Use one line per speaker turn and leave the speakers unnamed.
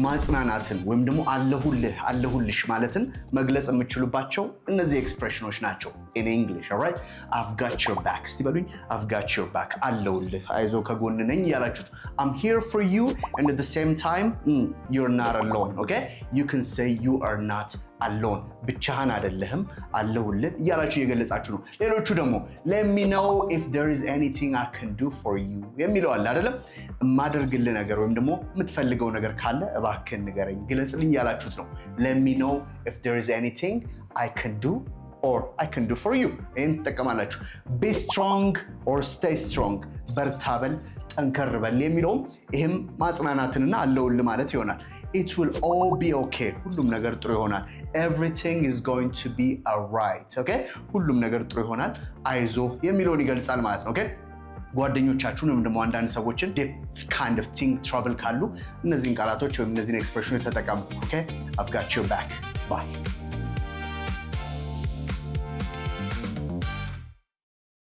ማጽናናትን ወይም ደግሞ አለሁልሽ ማለትን መግለጽ የምትችሉባቸው እነዚህ ኤክስፕሬሽኖች ናቸው in English. All right, I've got your back. እስቲ በሉኝ I've got your back። አለሁልህ፣ አይዞህ፣ ከጎን ነኝ ያላችሁት I'm here for you, and at the same time you're not alone. Okay, you can say you are not alone. ብቻህን አይደለህም፣ አለሁልህ እያላችሁ እየገለጻችሁ ነው። ሌሎቹ ደግሞ let me know if there is anything I can do for you የሚለው አለ አይደለም? የማደርግልህ ነገር ወይም ደግሞ የምትፈልገው ነገር ካለ እባክህን ንገረኝ፣ ግለጽልኝ ያላችሁት ነው። let me know if there is anything I can do or I can do for you። ይህን ትጠቀማላችሁ። be strong or stay strong፣ በርታ በል፣ ጠንከር በል የሚለውም ይህም ማጽናናትንና አለሁልህ ማለት ይሆናል። it will all be okay፣ ሁሉም ነገር ጥሩ ይሆናል። everything is going to be alright። okay፣ ሁሉም ነገር ጥሩ ይሆናል፣ አይዞህ የሚለውን ይገልጻል ማለት ነው። okay፣ ጓደኞቻችሁን ወይም ደግሞ አንዳንድ ሰዎችን this kind of thing trouble ካሉ እነዚህን ቃላቶች ወይም እነዚህን ኤክስፕሬሽኖች ተጠቀሙ። okay፣ I've got your back. Bye.